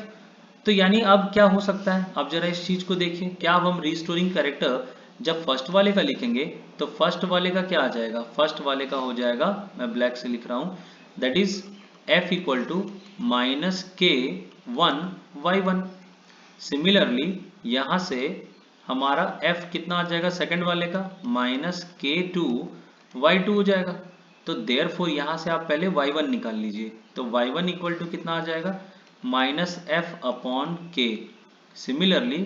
तो यानी अब क्या हो सकता है, अब जरा इस चीज को देखिए, क्या अब हम रीस्टोरिंग कैरेक्टर जब फर्स्ट वाले का लिखेंगे तो फर्स्ट वाले का क्या आ जाएगा, फर्स्ट वाले का हो जाएगा, मैं ब्लैक से लिख रहा हूं, that is F equal to minus K1Y1। Similarly यहां से हमारा F कितना आ जाएगा सेकंड वाले का, माइनस K2Y2 हो जाएगा। तो देयरफॉर यहां से आप पहले Y1 निकाल लीजिए, तो Y1 इक्वल टू कितना आ जाएगा, minus F upon K, similarly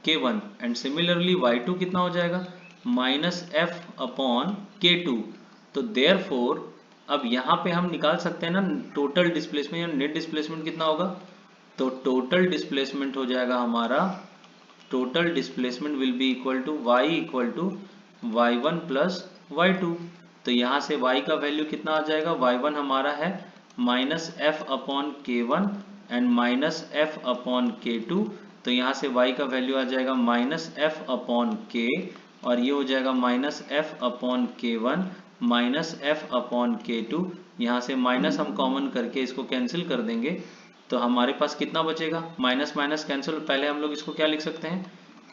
K1, and similarly Y2 कितना हो जाएगा, माइनस F अपॉन K2। तो देयरफॉर अब यहाँ पे हम निकाल सकते हैं ना टोटल डिस्प्लेसमेंट या नेट डिस्प्लेसमेंट कितना होगा, तो टोटल डिस्प्लेसमेंट हो जाएगा हमारा, total displacement will be equal to y equal to y1 plus y2। तो यहाँ से y का वैल्यू कितना आ जाएगा, y1 हमारा है minus F upon K1 and minus F upon K2। तो यहाँ से y का वैल्यू आ जाएगा माइनस एफ अपॉन K, और ये हो जाएगा minus F upon K1 minus F upon K2। यहाँ से माइनस हम कॉमन करके इसको कैंसिल कर देंगे, तो हमारे पास कितना बचेगा, माइनस माइनस कैंसिल, पहले हम लोग इसको क्या लिख सकते हैं,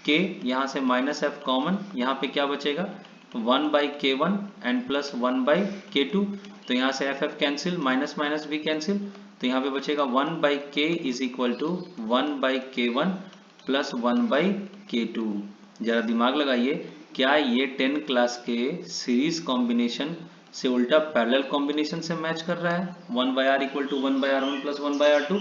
k, यहाँ से माइनस एफ कॉमन, यहाँ पे क्या बचेगा 1 by K1 and plus 1 by K2। तो यहाँ से F F cancel, minus minus भी कैंसिल, तो यहाँ पे बचेगा 1 by K is equal to 1 by K1 plus 1 by K2। जरा दिमाग लगाइए, क्या ये 10 क्लास के सीरीज कॉम्बिनेशन से उल्टा पैरेलल कॉम्बिनेशन से मैच कर रहा है, 1 by R equal to 1 by R1 plus 1 by R2।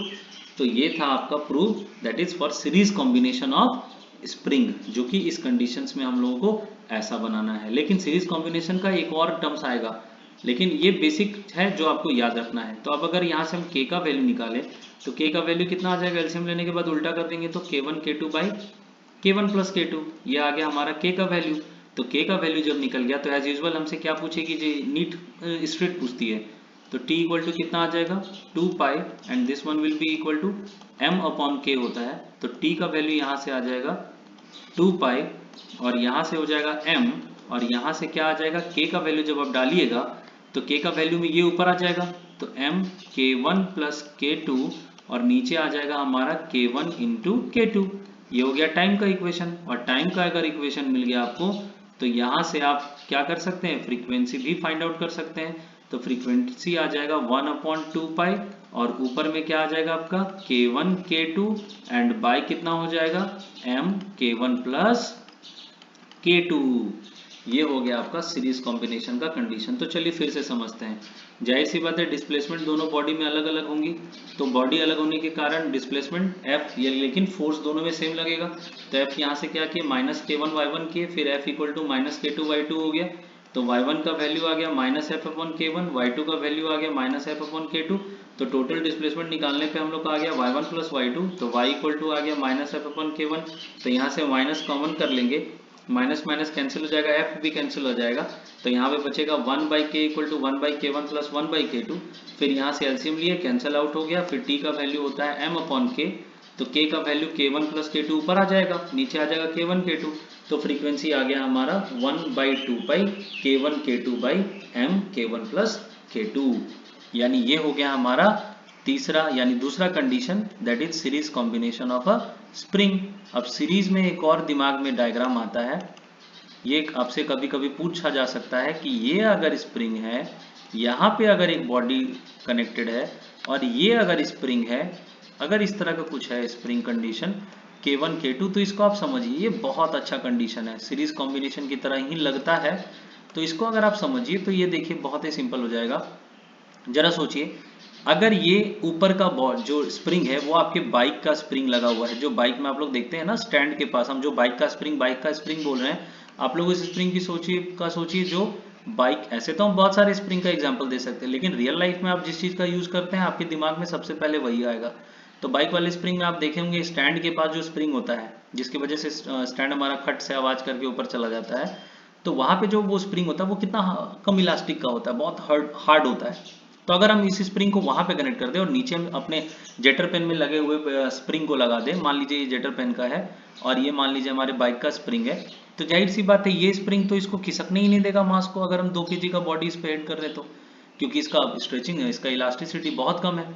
तो ये था आपका proof, that is for series combination of spring, जो कि इस कंडीशंस में हम लोगों को ऐसा बनाना है। लेकिन सीरीज कॉम्बिनेशन का एक और टर्म्स आएगा, लेकिन ये बेसिक है जो आपको याद रखना है। तो अब अगर यहाँ से हम k का वैल्यू निकालें तो k का वैल्यू कितना आ जाएगा, एलसीएम लेने के बाद उल्टा कर देंगे तो K1 K2 by K1 plus K2, ये आ गया हमारा k का वैल्यू। तो k का वैल्यू जब निकल गया तो एज यूजुअल हमसे क्या पूछेगी, जी नीट स्ट्रेट पूछती है, तो t इक्वल टू कितना आ जाएगा 2 pi, and this one will be equal to m upon k होता है। तो t का वैल्यू यहाँ से आ जाएगा 2 पाई, और यहाँ से हो जाएगा m, और यहाँ से क्या आ जाएगा k का वैल्यू जब आप डालिएगा तो k का वैल्यू में ये ऊपर आ जाएगा, तो m K1 प्लस K2, और नीचे आ जाएगा हमारा K1 इंटू K2। ये हो गया टाइम का इक्वेशन, और टाइम का अगर इक्वेशन मिल गया आपको तो यहाँ से आप क्या कर सकते हैं, फ्रीक्वेंसी भी फाइंड आउट कर सकते हैं। तो फ्रीक्वेंसी आ जाएगा 1 अपॉन 2 पाई, और ऊपर में क्या आ जाएगा आपका K1 K2 एंड बाय कितना हो जाएगा m K1 प्लस K2। ये हो गया आपका सीरीज कॉम्बिनेशन का कंडीशन। तो चलिए फिर से समझते हैं। जाहिर सी बात है डिस्प्लेसमेंट दोनों बॉडी में अलग अलग होंगी, तो बॉडी अलग होने के कारण डिस्प्लेसमेंट F ये, लेकिन फोर्स दोनों में सेम लगेगा। तो F यहाँ से क्या किया, माइनस K1 Y1 किए, फिर F equal to minus K2 Y2 हो गया। तो Y1 का वैल्यू आ गया minus F upon K1, Y2 का वैल्यू आ गया माइनस एफ अपॉन K2। तो टोटल डिस्प्लेसमेंट निकालने पे हम लोग का आ गया Y1 प्लस Y2, तो Y इक्वल टू आ गया माइनस एफ अपॉन K1। तो यहाँ से माइनस कॉमन कर लेंगे, माइनस माइनस कैंसिल हो जाएगा, F भी कैंसिल हो जाएगा। तो यहाँ पे बचेगा 1 by K equal to 1 by K1 plus 1 by K2। फिर यहाँ से एलसीएम लिए, कैंसिल आउट हो गया। फिर T का वैल्यू होता है m अपॉन K, तो K का वैल्यू K1 प्लस K2 ऊपर आ जाएगा, नीचे आ जाएगा K1 K2। तो फ्रीक्वेंसी आ गया हमारा 1 by 2 pi K1 K2 by m K1 plus K2। यानी ये हो गया हमारा तीसरा यानी दूसरा condition, that is series combination of a spring. अब सीरीज में एक और दिमाग में डायग्राम आता है, ये आपसे कभी कभी पूछा जा सकता है कि ये अगर स्प्रिंग है, यहाँ पे अगर एक बॉडी कनेक्टेड है और ये अगर स्प्रिंग है, अगर इस तरह का कुछ है स्प्रिंग कंडीशन K1 K2, तो इसको आप समझिए ये बहुत अच्छा कंडीशन है, सीरीज कॉम्बिनेशन की तरह ही लगता है। तो इसको अगर आप समझिए तो ये देखिए बहुत ही सिंपल हो जाएगा। जरा सोचिए, अगर ये ऊपर का जो स्प्रिंग है वो आपके बाइक का स्प्रिंग लगा हुआ है, जो बाइक में आप लोग देखते हैं ना स्टैंड के पास, हम जो बाइक का स्प्रिंग बोल रहे हैं, आप लोग इस स्प्रिंग की सोचिए जो बाइक, ऐसे तो हम बहुत सारे स्प्रिंग का एग्जांपल दे सकते हैं, लेकिन रियल लाइफ में आप जिस चीज का यूज करते हैं आपके दिमाग में सबसे पहले वही आएगा। तो बाइक वाले स्प्रिंग में आप देखेंगे स्टैंड के पास जो स्प्रिंग होता है, जिसकी वजह से स्टैंड हमारा खट से आवाज करके ऊपर चला जाता है, तो वहां पे जो वो स्प्रिंग होता है वो कितना कम इलास्टिक का होता है, बहुत हार्ड होता है। तो अगर हम इस स्प्रिंग को वहां पे कनेक्ट कर दें और नीचे हम अपने जेटर पेन में लगे हुए स्प्रिंग को लगा दें, मान लीजिए ये जेटर पेन का है और ये मान लीजिए हमारे बाइक का स्प्रिंग है, तो जाहिर सी बात है ये स्प्रिंग तो इसको खिसकने ही नहीं देगा मास को, अगर हम 2 kg का बॉडी इस पे ऐड कर रहे तो, क्योंकि इसका स्ट्रेचिंग है, इसका इलास्टिसिटी बहुत कम है।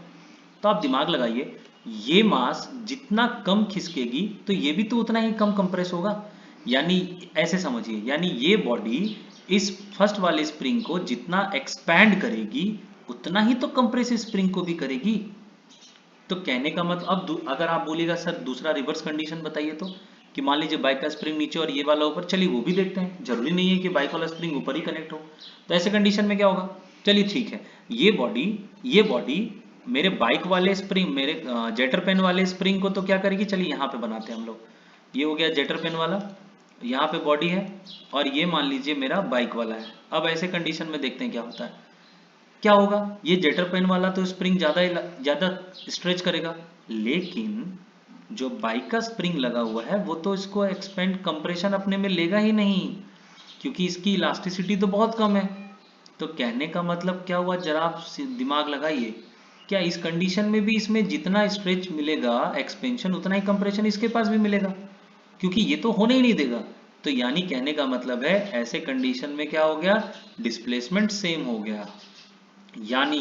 तो आप दिमाग लगाइए, ये मास जितना कम खिसकेगी तो ये भी तो उतना ही कम कंप्रेस होगा। यानी ऐसे समझिए, यानी ये बॉडी इस फर्स्ट वाले स्प्रिंग को जितना एक्सपैंड करेगी उतना ही तो कंप्रेस स्प्रिंग को भी करेगी। तो कहने का मतलब, अब अगर आप बोलिएगा सर दूसरा रिवर्स कंडीशन बताइए, तो कि मान लीजिए बाइक का स्प्रिंग नीचे और ये वाला ऊपर, चलिए वो भी देखते हैं, जरूरी नहीं है कि बाइक वाला स्प्रिंग ऊपर ही कनेक्ट हो। तो ऐसे कंडीशन में क्या होगा, चलिए ठीक है, ये बॉडी मेरे बाइक वाले स्प्रिंग, मेरे जेटर पेन वाले स्प्रिंग को तो क्या करेगी, चलिए यहाँ पे बनाते हैं हम लोग, ये हो गया जेटर पेन वाला, यहाँ पे बॉडी है और ये मान लीजिए मेरा बाइक वाला है। अब ऐसे कंडीशन में देखते हैं क्या होता है, क्या होगा, ये जेटर पेन वाला तो स्प्रिंग ज्यादा स्ट्रेच करेगा, लेकिन जो बाइक का स्प्रिंग लगा हुआ है वो तो इसको एक्सपेंड कंप्रेशन अपने में लेगा ही नहीं, क्योंकि इसकी इलास्टिसिटी तो बहुत कम है। तो कहने का मतलब क्या हुआ, जरा आप दिमाग लगाइए, क्या इस कंडीशन में भी इसमें जितना स्ट्रेच मिलेगा एक्सपेंशन उतना ही कंप्रेशन इसके पास भी मिलेगा, क्योंकि ये तो होने ही नहीं देगा। तो यानी कहने का मतलब है ऐसे कंडीशन में क्या हो गया, डिस्प्लेसमेंट सेम हो गया। यानी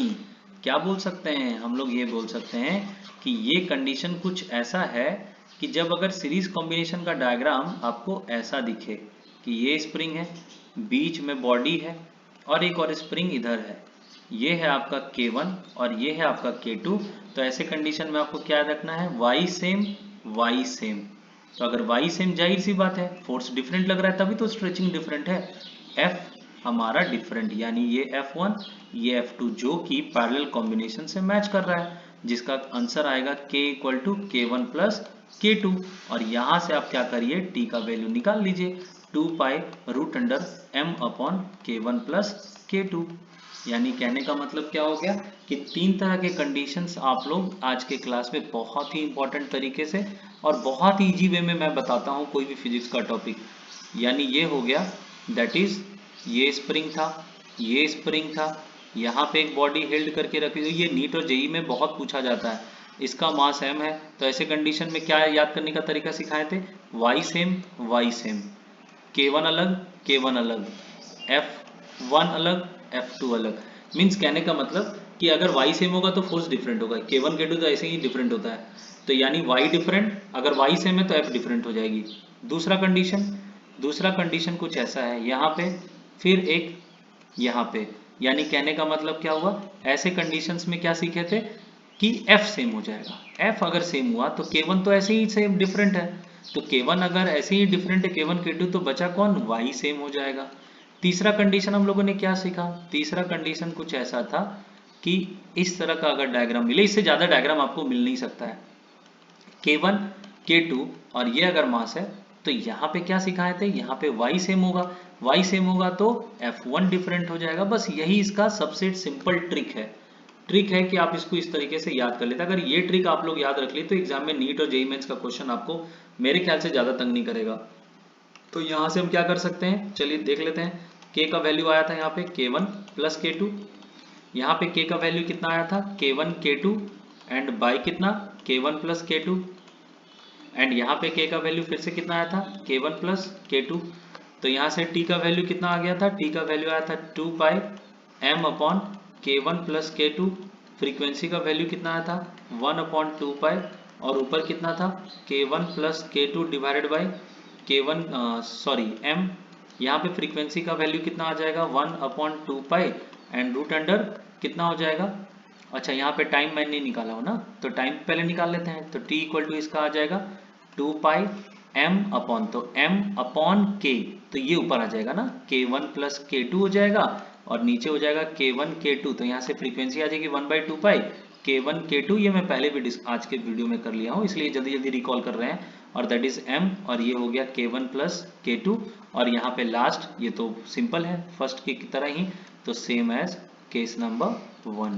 क्या बोल सकते हैं हम लोग, ये बोल सकते हैं कि ये कंडीशन कुछ ऐसा है कि जब अगर सीरीज कॉम्बिनेशन का डायग्राम आपको ऐसा दिखे कि ये स्प्रिंग है, बीच में बॉडी है और एक और स्प्रिंग इधर है, ये है आपका K1 और ये है आपका K2, तो ऐसे कंडीशन में आपको क्या रखना है, Y सेम Y सेम। तो अगर Y सेम, जाहिर सी बात है फोर्स डिफरेंट लग रहा है तभी तो स्ट्रेचिंग डिफरेंट है, F हमारा डिफरेंट, यानी ये F1 ये F2 जो कि पैरेलल कॉम्बिनेशन से मैच कर रहा है, जिसका आंसर आएगा K equal to K1 plus K2। और यहां से आप क्या करिए, T का वैल्यू निकाल लीजिए, 2 pi root under M upon K1 plus K2। यानी कहने का मतलब क्या हो गया कि 3 तरह के कंडीशंस आप लोग आज के क्लास में बहुत ही इंपॉर्टेंट तरीके से और बहुत ही इजी वे में मैं बताता हूँ कोई भी फिजिक्स का टॉपिक। यानी ये हो गया, दैट इज ये स्प्रिंग था, ये स्प्रिंग था, यहाँ पे एक बॉडी हेल्ड करके रखी हुई, ये नीट और जेई में बहुत पूछा जाता है, इसका मास m है। तो ऐसे कंडीशन में क्या याद करने का तरीका सिखाए थे, y सेम, K1 अलग K1 अलग, F1 अलग F2 अलग। मीन्स कहने का मतलब कि अगर y सेम होगा तो फोर्स डिफरेंट होगा, K1 K2 तो ऐसे ही डिफरेंट होता है, तो यानी y डिफरेंट, अगर y सेम है तो F डिफरेंट हो जाएगी। दूसरा कंडीशन कुछ ऐसा है, यहाँ पे फिर एक यहाँ पे, यानी कहने का मतलब क्या हुआ, ऐसे कंडीशंस में क्या सीखे थे कि F सेम हो जाएगा। F अगर सेम हुआ तो K1 तो ऐसे ही सेम डिफरेंट है, तो K1 अगर ऐसे ही डिफरेंट है K1 K2 तो बचा कौन, Y सेम हो जाएगा। तीसरा कंडीशन हम लोगों ने क्या सीखा, तीसरा कंडीशन कुछ ऐसा था कि इस तरह का अगर डायग्राम मिले, इससे ज्यादा डायग्राम आपको मिल नहीं सकता है, K1 K2 और ये अगर मास है तो यहाँ पे क्या सिखाए थे, यहाँ पे y सेम होगा, y सेम होगा तो F1 डिफरेंट हो जाएगा। बस यही इसका सबसे सिंपल ट्रिक है कि आप इसको इस तरीके से याद कर लेते। अगर ये ट्रिक आप लोग याद रख लिए तो एग्जाम में नीट और जेईई मेंस का क्वेश्चन आपको मेरे ख्याल से ज्यादा तंग नहीं करेगा। तो यहाँ से हम क्या कर सकते हैं, चलिए देख लेते हैं। k का वैल्यू आया था यहाँ पे K1 प्लस K2, यहाँ पे k का वैल्यू कितना आया था, K1 K2 एंड बाई कितना, K1 प्लस K2, एंड यहाँ पे k का वैल्यू फिर से कितना आया था, K1 प्लस K2। तो यहाँ से t का वैल्यू कितना आ गया था, t का वैल्यू आया था 2 pi m upon K1 plus K2। Frequency का वैल्यू कितना आया था 1 अपॉन 2 पाई, और ऊपर कितना था K1 plus K2 divided by K1 m। यहाँ पे फ्रीक्वेंसी का वैल्यू कितना आ जाएगा 1 upon 2 pi and root under कितना हो जाएगा, अच्छा यहाँ पे टाइम मैंने नहीं निकाला हो ना, तो टाइम पहले निकाल लेते हैं। तो t इक्वल टू इसका आ जाएगा 2 पाई m अपॉन, तो m अपॉन k, तो ये ऊपर आ जाएगा ना K1 प्लस K2 हो जाएगा और नीचे हो जाएगा K1 K2, तो यहाँ से फ्रीक्वेंसी आ जाएगी 1 बाई 2 पाई K1 K2। ये मैं पहले भी आज के वीडियो में कर लिया हूँ, इसलिए जल्दी जल्दी रिकॉल कर रहे हैं, और दैट इज m, और ये हो गया K1 प्लस K2। और यहाँ पे लास्ट, ये तो सिंपल है फर्स्ट की तरह ही, तो सेम एज केस नंबर 1।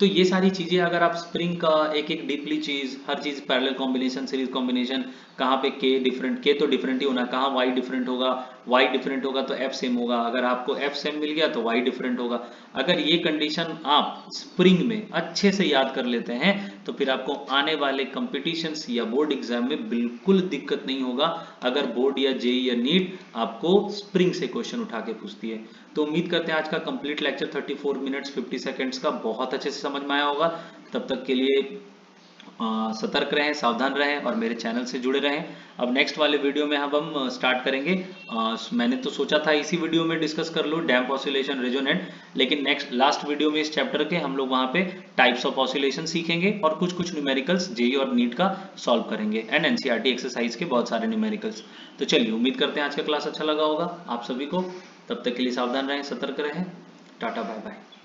तो ये सारी चीज़ें अगर आप स्प्रिंग का एक एक डीपली चीज़, हर चीज़ पैरेलल कॉम्बिनेशन, सीरीज कॉम्बिनेशन, कहाँ पे के डिफरेंट, के तो डिफरेंट ही होना, कहाँ वाई डिफरेंट होगा, वाई डिफरेंट होगा तो एफ सेम होगा, अगर आपको एफ सेम मिल गया तो वाई डिफरेंट होगा। अगर ये कंडीशन आप स्प्रिंग में अच्छे से याद कर लेते हैं तो फिर आपको आने वाले कंपटीशंस या बोर्ड एग्जाम में बिल्कुल दिक्कत नहीं होगा, अगर बोर्ड या जेई या नीट आपको स्प्रिंग से क्वेश्चन उठा के पूछती है। तो उम्मीद करते हैं आज का कंप्लीट लेक्चर 34 मिनट्स 50 सेकंड्स का बहुत अच्छे से समझ में आया होगा। तब तक के लिए सतर्क रहें, सावधान रहें और मेरे चैनल से जुड़े रहें। अब नेक्स्ट वाले वीडियो में हम स्टार्ट करेंगे। मैंने तो सोचा था इसी वीडियो में डिस्कस कर लूँ डैम्प ऑसिलेशन, रेजोनेंट, लेकिन नेक्स्ट लास्ट वीडियो में इस चैप्टर के हम लोग वहाँ पे टाइप्स ऑफ ऑसिलेशन सीखेंगे और कुछ कुछ न्यूमेरिकल्स जेई और नीट का सॉल्व करेंगे एंड एनसीईआरटी एक्सरसाइज के बहुत सारे न्यूमेरिकल्स। तो चलिए, उम्मीद करते हैं आज का क्लास अच्छा लगा होगा आप सभी को। तब तक के लिए सावधान रहें, सतर्क रहें। टाटा, बाय बाय।